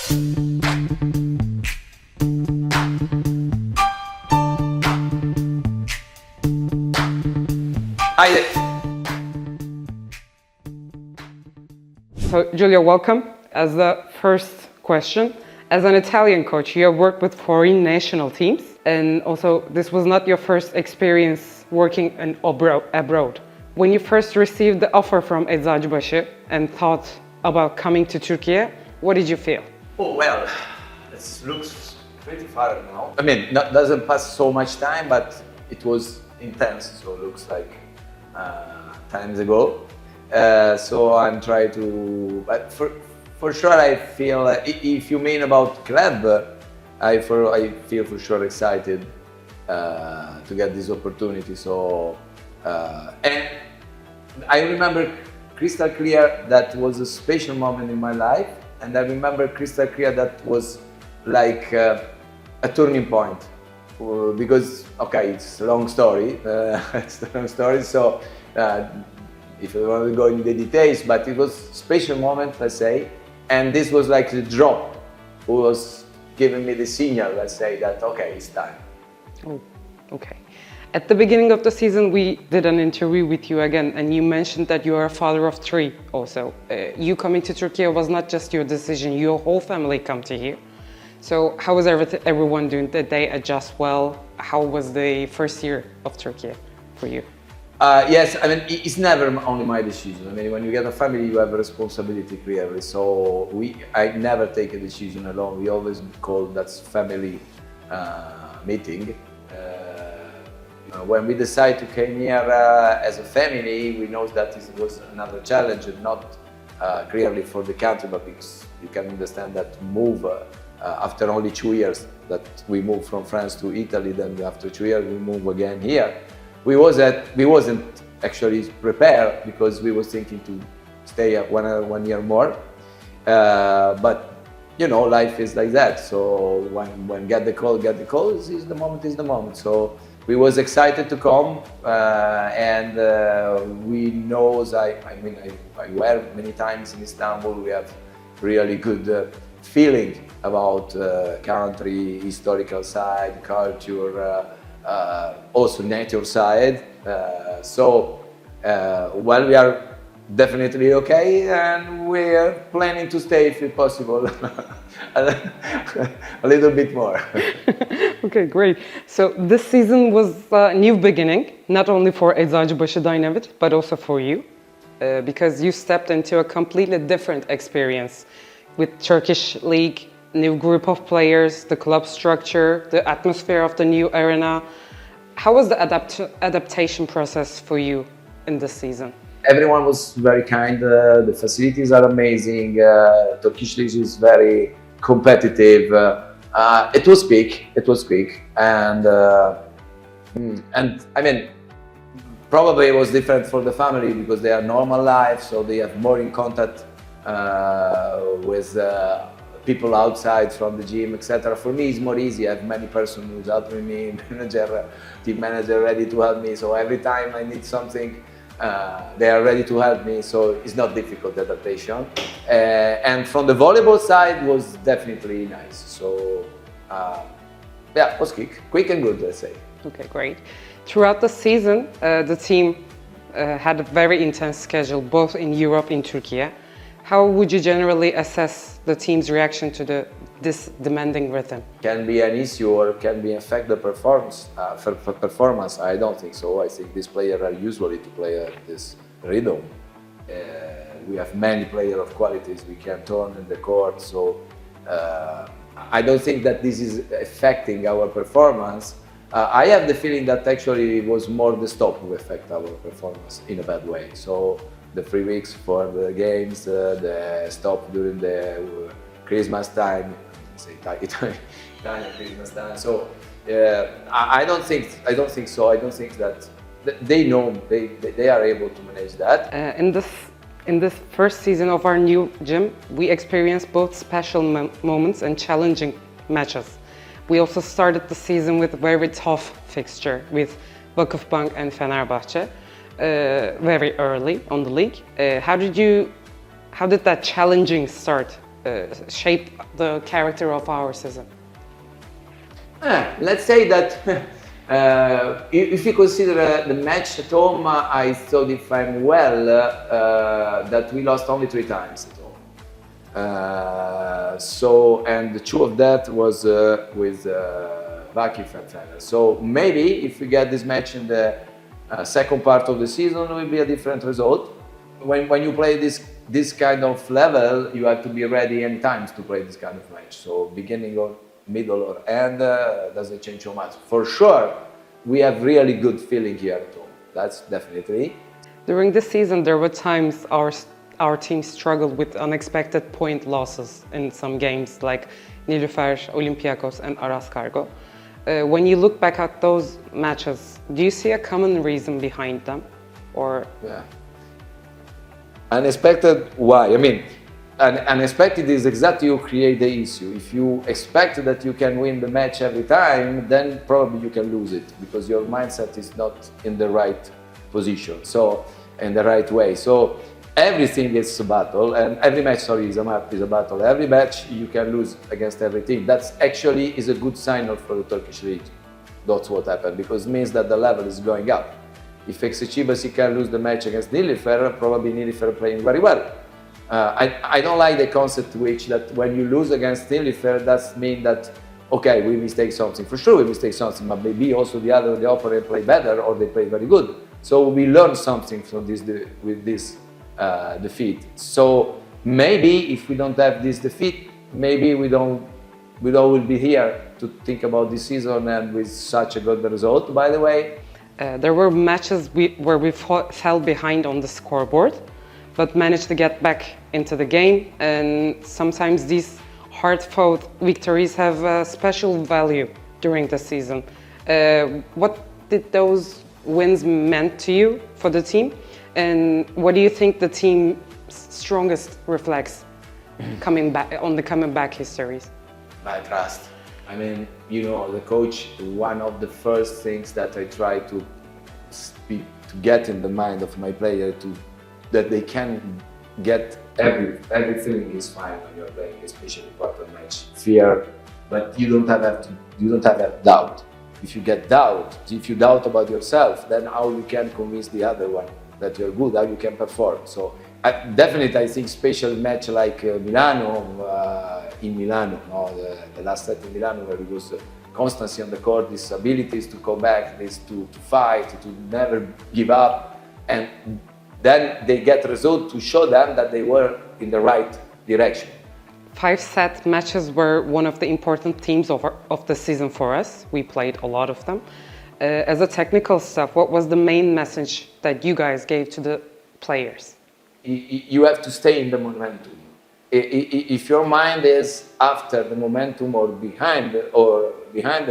Hi. So, Giulio, welcome. As the first question, as an Italian coach, you have worked with foreign national teams, and also this was not your first experience working abroad. When you first received the offer from Eczacıbaşı and thought about coming to Turkey, what did you feel? Oh, well, it looks pretty far now. I mean, doesn't pass so much time, but it was intense, so it looks like times ago. So I'm trying to, but for sure I feel, if you mean about club, I feel for sure excited to get this opportunity. So, and I remember crystal clear that was a special moment in my life, and I remember crystal clear that was like a turning point. Because, okay, it's a long story, so if you want to go into the details, but it was a special moment, let's say, and this was like the drop who was giving me the signal, let's say, that okay, it's time. Oh, okay. At the beginning of the season, we did an interview with you again, and you mentioned that you are a father of three also. You coming to Turkey was not just your decision, your whole family come to here. So how was everyone doing? Did they adjust well? How was the first year of Turkey for you? Yes, I mean, it's never only my decision. I mean, when you get a family, you have a responsibility clearly. So I never take a decision alone. We always call that family meeting. When we decide to come here as a family, we know that this was another challenge, and not clearly for the country, but because you can understand that move after only 2 years that we moved from France to Italy, then after 2 years we move again here. We wasn't actually prepared because we was thinking to stay 1 year more. But you know, life is like that. So when get the call, is the moment. So we was excited to come, and we know. I wear many times in Istanbul. We have really good feeling about country, historical side, culture, also nature side. Well, we are definitely okay, and we are planning to stay if possible a little bit more. Okay, great. So this season was a new beginning, not only for Eczacıbaşı Dynamite, but also for you, because you stepped into a completely different experience with Turkish League, new group of players, the club structure, the atmosphere of the new arena. How was the adaptation process for you in this season? Everyone was very kind. The facilities are amazing. Turkish League is very competitive. It was quick, and I mean, probably it was different for the family because they are normal life, so they have more in contact with people outside from the gym, etc. For me, it's more easy. I have many persons who's helping me, team manager ready to help me. So every time I need something, they are ready to help me. So it's not difficult adaptation. And from the volleyball side, was definitely nice. So yeah, it was quick and good, let's say. Okay, great. Throughout the season, the team had a very intense schedule, both in Europe and Turkey. How would you generally assess the team's reaction to this demanding rhythm? Can be an issue or can be affect the performance. Performance, I don't think so. I think these players are usually to play at this rhythm. We have many players of qualities we can turn in the court, so I don't think that this is affecting our performance. I have the feeling that actually it was more the stop who affect our performance in a bad way. So the 3 weeks for the games, the stop during the Christmas time, Italian Christmas time. So I don't think so. I don't think that they know they are able to manage that. In this first season of our new gym, we experienced both special moments and challenging matches. We also started the season with a very tough fixture with Vakıfbank and Fenerbahçe very early on the league. How did that challenging start shaped the character of our season? Let's say that if you consider the match at home, I still define well that we lost only 3 times at home. And 2 of that was with Vaki Fanfana. So maybe if we get this match in the second part of the season, it will be a different result. When you play this kind of level, you have to be ready any times to play this kind of match. So beginning or middle or end doesn't change so much. For sure, we have really good feeling here at home. That's definitely. During this season, there were times our team struggled with unexpected point losses in some games, like Nilüfer, Olympiakos, and Aras Kargo. When you look back at those matches, do you see a common reason behind them, or? Yeah. Unexpected, why? I mean, unexpected is exactly you create the issue. If you expect that you can win the match every time, then probably you can lose it because your mindset is not in the right position, so in the right way. So everything is a battle, and every match, is a battle. Every match you can lose against every team. That's actually is a good sign for the Turkish league. That's what happened because it means that the level is going up. If Eczacıbaşı can lose the match against Nilüfer, probably Nilüfer playing very well. I don't like the concept that when you lose against Nilüfer, that means that okay, we mistake something. For sure we mistake something, but maybe also the opponent play better or they play very good. So we learn something from this with this defeat. So maybe if we don't have this defeat, maybe we don't will be here to think about this season and with such a good result. By the way, there were matches where we fell behind on the scoreboard, but managed to get back into the game. And sometimes these hard-fought victories have a special value during the season. What did those wins meant to you for the team? And what do you think the team's strongest reflects coming back histories? My trust. I mean, the coach, one of the first things that I try to get in the mind of my player that they can get everything is fine when you're playing, especially important match. Fear, but you don't have doubt. If you get doubt, if you doubt about yourself, then how you can convince the other one that you're good, how you can perform. So I think special match like Milano, in Milano, the last set in Milano where it was constancy on the court, these abilities to come back, this to fight, to never give up, and then they get result to show them that they were in the right direction. 5-set matches were one of the important themes of the season for us. We played a lot of them. As a technical staff, what was the main message that you guys gave to the players? You have to stay in the momentum. If your mind is after the momentum or behind the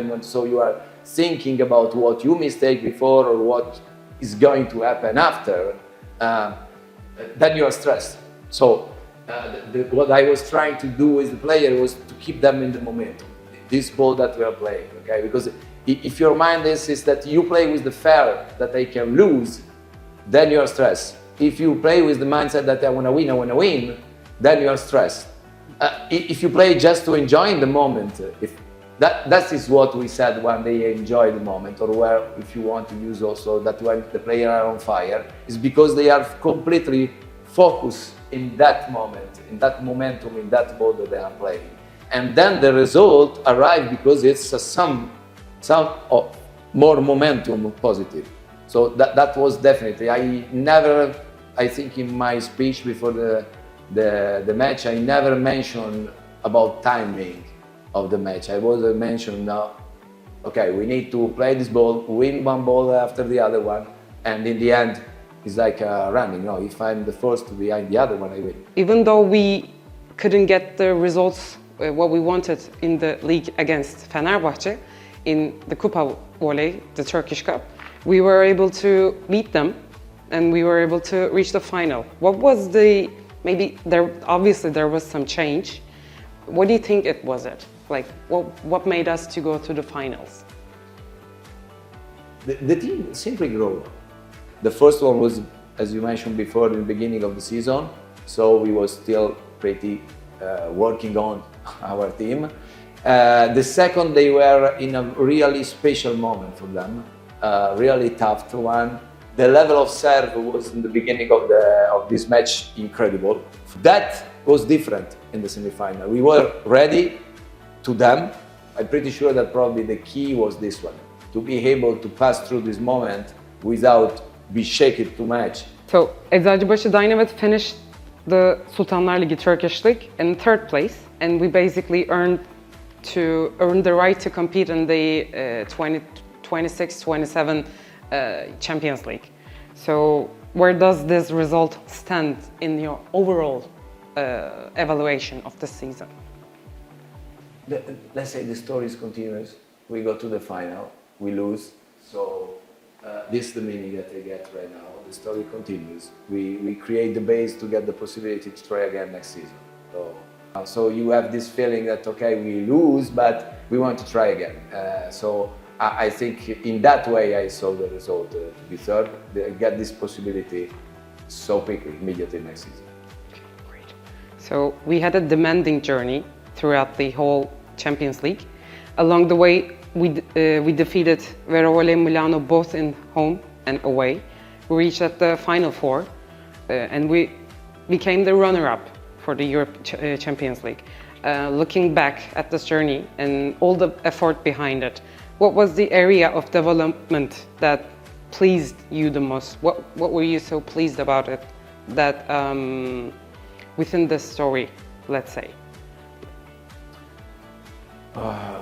momentum, so you are thinking about what you mistake before or what is going to happen after, then you are stressed. So what I was trying to do with the player was to keep them in the momentum, this ball that we are playing, okay? Because if your mind is that you play with the fear that I can lose, then you are stressed. If you play with the mindset that I want to win, then you are stressed. If you play just to enjoy the moment, that is what we said when they enjoy the moment, or where if you want to use also that when the players are on fire, is because they are completely focused in that moment, in that momentum, in that ball that they are playing. And then the result arrives because it's some of more momentum positive. So that was definitely, I think in my speech before the match, I never mentioned about timing of the match. I was mentioned okay, we need to play this ball, win one ball after the other one, and in the end, it's like running. If I'm the first behind the other one, I win. Even though we couldn't get the results what we wanted in the league against Fenerbahçe, in the Kupa Volley, the Turkish Cup, we were able to beat them and we were able to reach the final. What was obviously there was some change. What do you think it was? Like, what made us to go to the finals? The team simply grew. The first one was, as you mentioned before, in the beginning of the season, so we were still pretty working on our team. The second, they were in a really special moment for them, really tough one. The level of serve was in the beginning of this match incredible. That was different in the semi-final. We were ready to them. I'm pretty sure that probably the key was this one, to be able to pass through this moment without be shaken too much. So Eczacıbaşı Dynamite finished the Sultanlar Ligi Turkish League in third place, and we basically earned the right to compete in the 26-27 Champions League. So where does this result stand in your overall evaluation of the season? Let's say the story is continuous. We go to the final, we lose. So this is the meaning that I get right now. The story continues. We create the base to get the possibility to try again next season. So you have this feeling that, okay, we lose, but we want to try again. So I think in that way I saw the result to be third. They get this possibility so quickly, immediately next season. Great. So we had a demanding journey throughout the whole Champions League. Along the way, we defeated Verona Milano both in home and away. We reached at the Final Four, and we became the runner-up for the Europe Champions League. Looking back at this journey and all the effort behind it, what was the area of development that pleased you the most? What were you so pleased about it that within this story, let's say?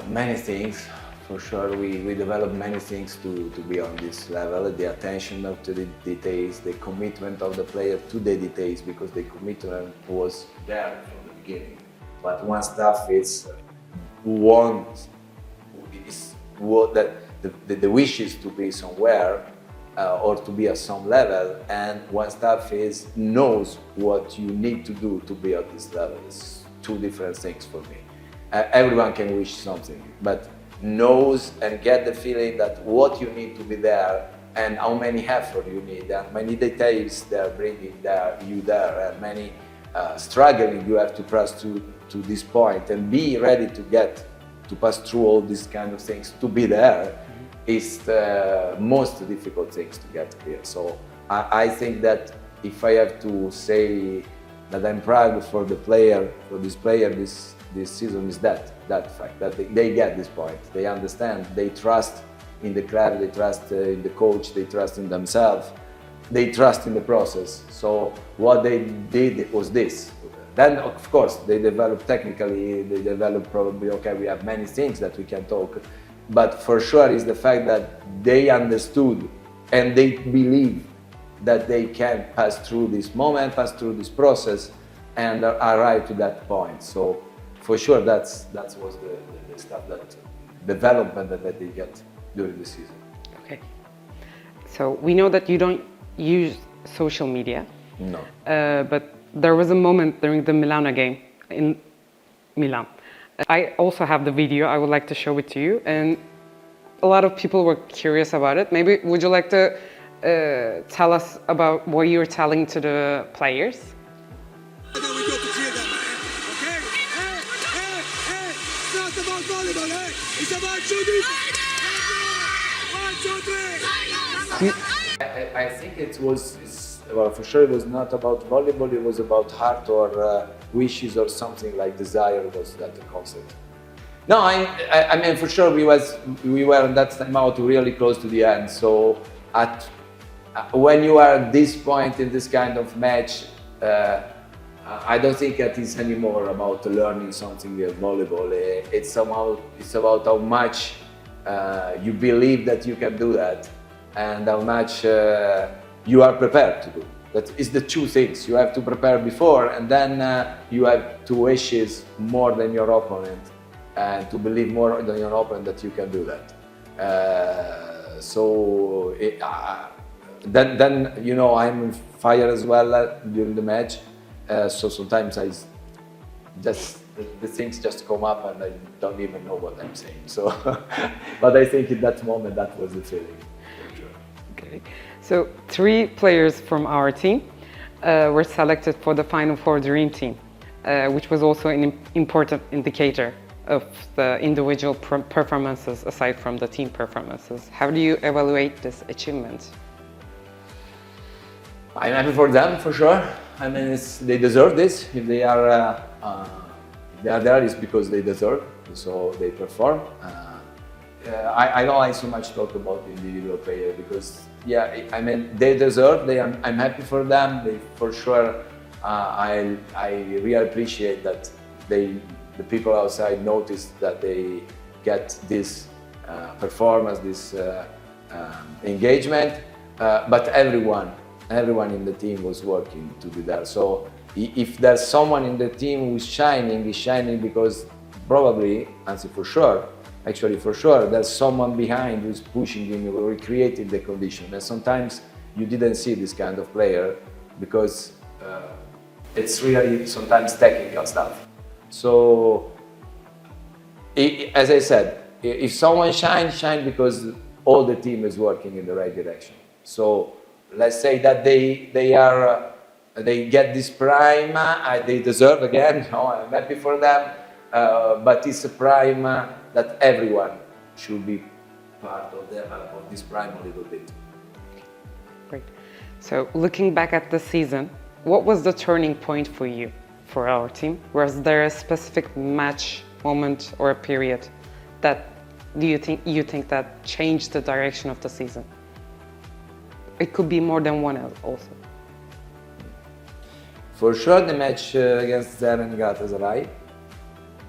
Many things, for sure. We developed many things to be on this level. The attention to the details, the commitment of the player to the details, because the commitment was there from the beginning. But one stuff is the wish is to be somewhere or to be at some level, and one stuff is knows what you need to do to be at this level. It's two different things for me. Everyone can wish something, but knows and get the feeling that what you need to be there and how many effort you need and many details they're bringing you there and many struggling you have to pass to this point and be ready to pass through all these kind of things to be there is the most difficult things to get here. So I think that if I have to say that I'm proud for this player this season is that fact that they get this point, they understand, they trust in the club, they trust in the coach, they trust in themselves, they trust in the process. So what they did was this. Then of course they develop technically, they develop probably, okay, we have many things that we can talk, but for sure is the fact that they understood and they believe that they can pass through this moment, pass through this process and arrive to that point. So for sure, that was the stuff that development that they get during the season. Okay. So we know that you don't use social media. No. But there was a moment during the Milano game in Milan. I also have the video. I would like to show it to you. And a lot of people were curious about it. Maybe would you like to tell us about what you were telling to the players? I think for sure it was not about volleyball, it was about heart or wishes or something like desire was that the concept. No, I mean for sure we were at that time out really close to the end. So when you are at this point in this kind of match, I don't think it is anymore about learning something in volleyball. It's about how much you believe that you can do that and how much you are prepared to do. That is the two things. You have to prepare before and then you have to wishes more than your opponent and to believe more than your opponent that you can do that. Then you know I'm on fire as well during the match. So sometimes the things just come up and I don't even know what I'm saying. So, but I think in that moment that was the feeling. Okay. So 3 players from our team were selected for the Final Four Dream Team. which was also an important indicator of the individual performances aside from the team performances. How do you evaluate this achievement? I'm happy for them, for sure. I mean, they deserve this. If they are there, it's because they deserve, so they perform. I don't like so much talk about the individual player because, yeah, I mean, they deserve. I'm happy for them. They, for sure, I really appreciate that the people outside notice that they get this performance, this engagement. But everyone in the team was working to be there. So if there's someone in the team who's shining, he's shining because probably, and for sure, actually for sure, there's someone behind who's pushing him, who created the condition. And sometimes you didn't see this kind of player because it's really sometimes technical stuff. So, as I said, if someone shines, shine because all the team is working in the right direction. So, let's say that they get this prime, they deserve again. No, I'm happy for them, but it's a prime that everyone should be part of this prime a little bit. Great. So, looking back at the season, what was the turning point for you, for our team? Was there a specific match, moment, or a period that you think that changed the direction of the season? It could be more than one also. For sure, the match against Zeren Galatasaray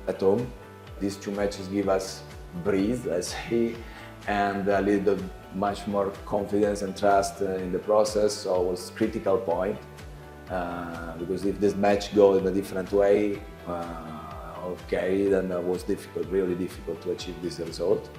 at home. These two matches give us breathe, let's say, and a little much more confidence and trust in the process. So it was critical point because if this match goes in a different way, okay, then it was difficult, really difficult to achieve this result.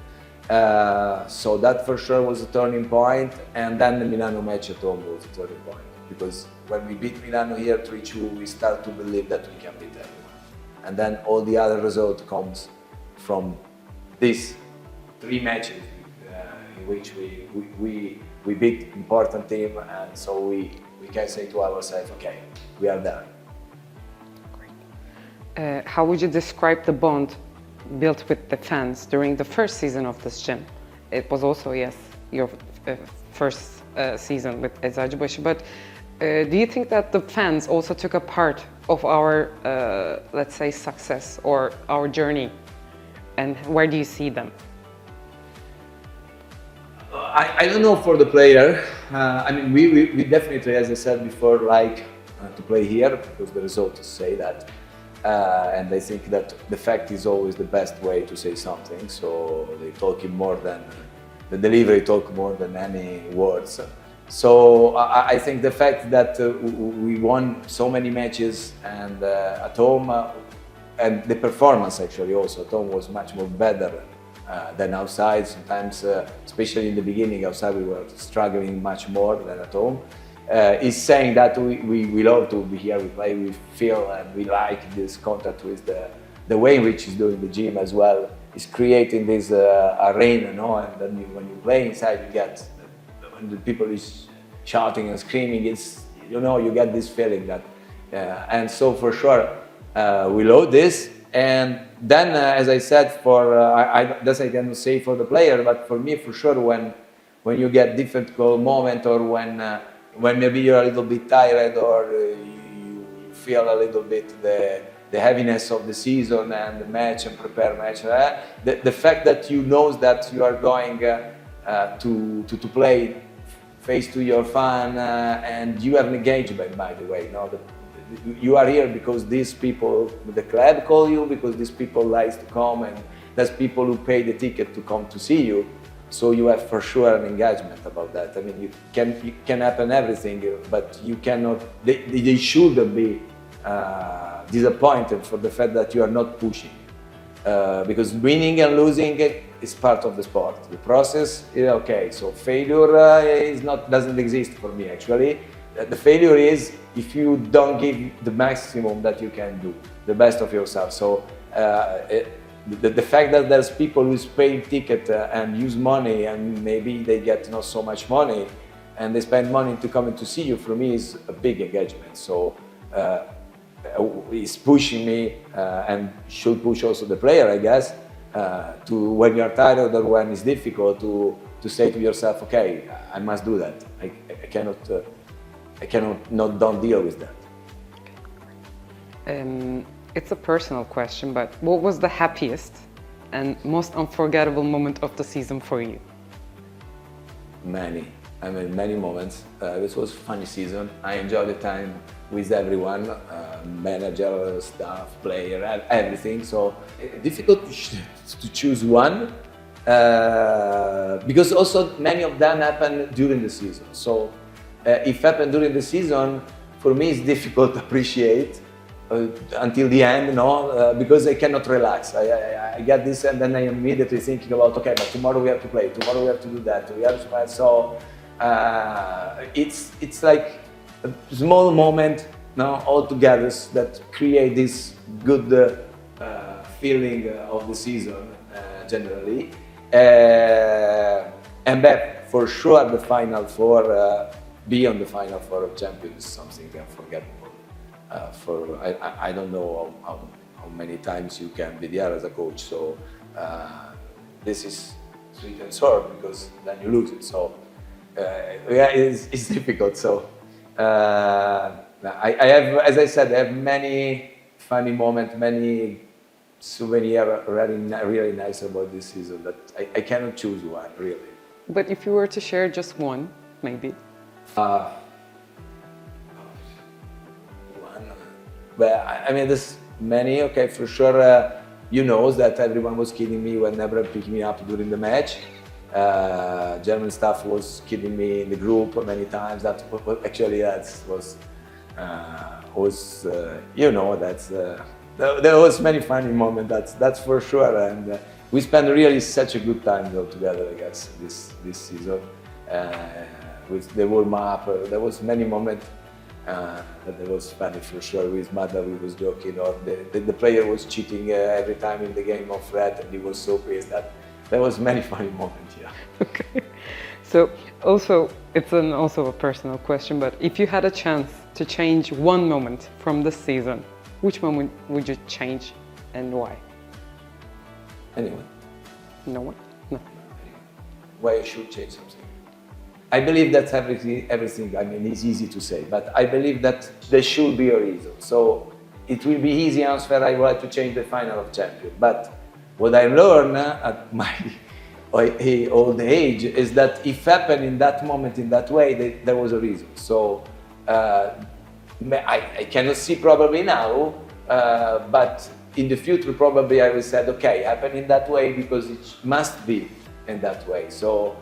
So that for sure was a turning point, and then the Milano match at home was a turning point because when we beat Milano here 3-2, we start to believe that we can beat everyone, and then all the other result comes from these three matches in which we beat important team, and so we can say to ourselves, okay, we are there. Great. How would you describe the bond built with the fans during the first season of this gym? It was also, yes, your first season with Eczacıbaşı, but do you think that the fans also took a part of our, let's say, success or our journey? And where do you see them? I don't know for the player. I mean, we definitely, as I said before, like to play here because the results say that. And I think that the fact is always the best way to say something. So they talking more than the delivery talk more than any words. So I think the fact that we won so many matches and at home and the performance actually also at home was much more better than outside. Sometimes, especially in the beginning, outside we were struggling much more than at home. Is saying that we love to be here, we play, we feel and we like this contact with the way in which he's doing the gym as well. Is creating this arena, no? And then when you play inside, you get when the people is shouting and screaming. It's you get this feeling that, and so for sure we love this. And then, as I said, for that's I can say for the player, but for me for sure when you get difficult moment or when maybe you're a little bit tired or you feel a little bit the heaviness of the season and the match and prepare match, the fact that you know that you are going to play face to your fan and you have an engagement, by the way. You are here because these people, the club call you, because these people like to come, and there's people who pay the ticket to come to see you. So you have for sure an engagement about that. I mean, you can happen everything, but you cannot. They shouldn't be disappointed for the fact that you are not pushing, because winning and losing is part of the sport. The process is okay. So failure doesn't exist for me actually. The failure is if you don't give the maximum that you can do, the best of yourself. So. The fact that there's people who's paying ticket and use money and maybe they get not so much money and they spend money to come and to see you, for me is a big engagement. So is pushing me and should push also the player, I guess, to when you're tired or when it's difficult to say to yourself, okay, I must do that. I cannot not don't deal with that. It's a personal question, but what was the happiest and most unforgettable moment of the season for you? Many moments. This was a funny season. I enjoyed the time with everyone, manager, staff, player, everything. So difficult to choose one because also many of them happen during the season. So if happened during the season, for me it's difficult to appreciate until the end, because I cannot relax. I get this and then I am immediately thinking about, okay, but tomorrow we have to play, tomorrow we have to do that, we have to play. So it's like a small moment all together that create this good feeling of the season generally. And that for sure the Final Four, be on the Final Four of Champions is something unforgettable. I don't know how many times you can be there as a coach, so this is sweet and sour because then you lose it. So it's difficult. So I have, as I said, I have many funny moments, many souvenirs really nice about this season that I cannot choose one really. But if you were to share just one, maybe. Well, there's many. Okay, for sure. You know that everyone was kidding me whenever picked me up during the match. German staff was kidding me in the group many times. That there was many funny moments. That's for sure. And we spent really such a good time together. I guess this season with the warm up, there was many moments. That was funny for sure. With Mada, we was joking, or the player was cheating every time in the game of Red, and he was so pissed. That there was many funny moments. Yeah. Okay. So also, it's also a personal question, but if you had a chance to change one moment from this season, which moment would you change and why? Anyone? No one? No. Why I should change something? I believe that everything, it's easy to say, but I believe that there should be a reason. So it will be easy answer, I would like to change the Final of Champions. But what I learned at my old age is that if happened in that moment, in that way, there was a reason. So I cannot see probably now, but in the future probably I will say, okay, happened in that way because it must be in that way. So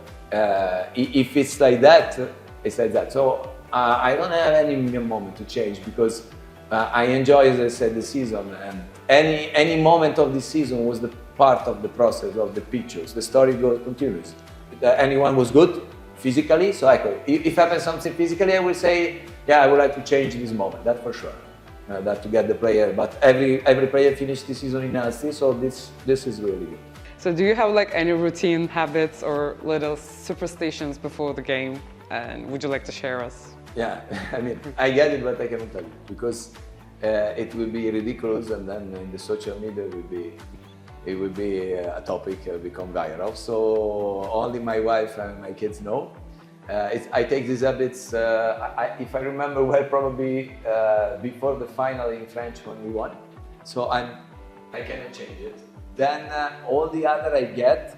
if it's like that, it's like that. So I don't have any moment to change because I enjoy, as I said, the season, and any moment of the season was the part of the process of the pictures. The story continues. Anyone was good physically, so I could. If happens something physically, I will say, yeah, I would like to change this moment. That for sure. That to get the player, but every player finished the season in healthy, so this is really good. So do you have like any routine habits or little superstitions before the game, and would you like to share us? Yeah, I get it, but I cannot tell you because it will be ridiculous, and then in the social media it will be a topic become viral. So only my wife and my kids know. I take these habits. If I remember well, probably before the final in French when we won. So I cannot change it. Then all the other I get.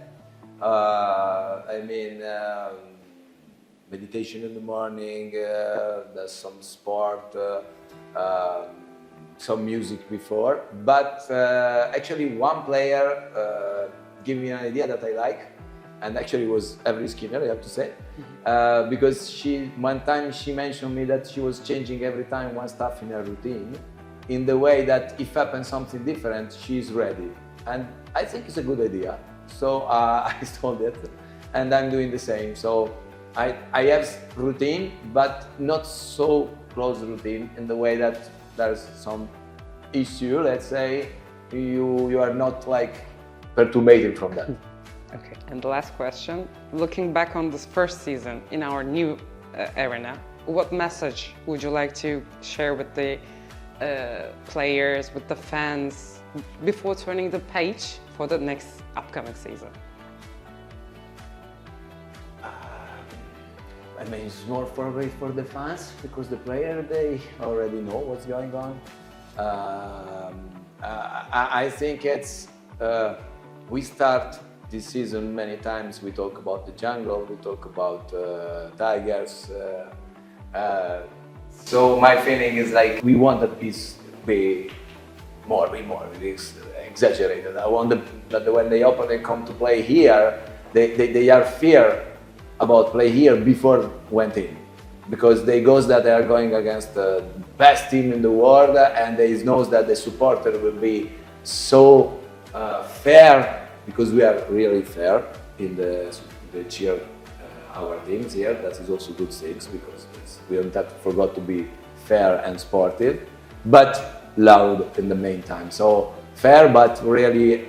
Meditation in the morning. There's some sport. Some music before. But actually, one player gave me an idea that I like. And actually it was Avery Skinner, I have to say, because one time she mentioned me that she was changing every time one stuff in her routine, in the way that if happens something different, she's ready. And I think it's a good idea. So I told it, and I'm doing the same. So I have routine, but not so close routine in the way that there's some issue, let's say, you are not like perturbed from that. Okay, and the last question, looking back on this first season in our new arena, what message would you like to share with the players, with the fans, before turning the page for the next upcoming season? I mean, it's more favorite for the fans because the player, they already know what's going on. I think it's, we start this season many times, we talk about the jungle, we talk about tigers. So my feeling is like, we want that piece be more exaggerated. I want that when the opponent come to play here, they are fear about play here before went in, because they knows that they are going against the best team in the world, and they knows that the supporter will be so fair, because we are really fair in the cheer our teams here. That is also good things, because we don't have to forget to be fair and sportive, but loud in the meantime. So fair, but really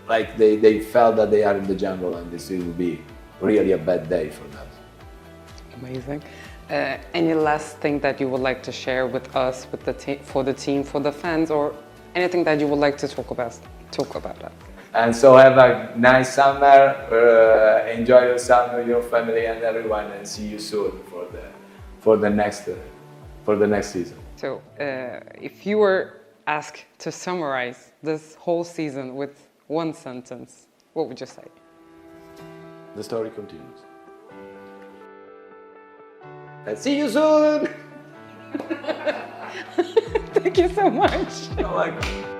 like they felt that they are in the jungle, and this will be really a bad day for them. Amazing. Any last thing that you would like to share with us, with the for the team, for the fans, or anything that you would like to talk about that? And so have a nice summer, enjoy your summer, your family and everyone, and see you soon for the next season. So, if you were asked to summarize this whole season with one sentence, what would you say? The story continues. And see you soon! Thank you so much. You're welcome.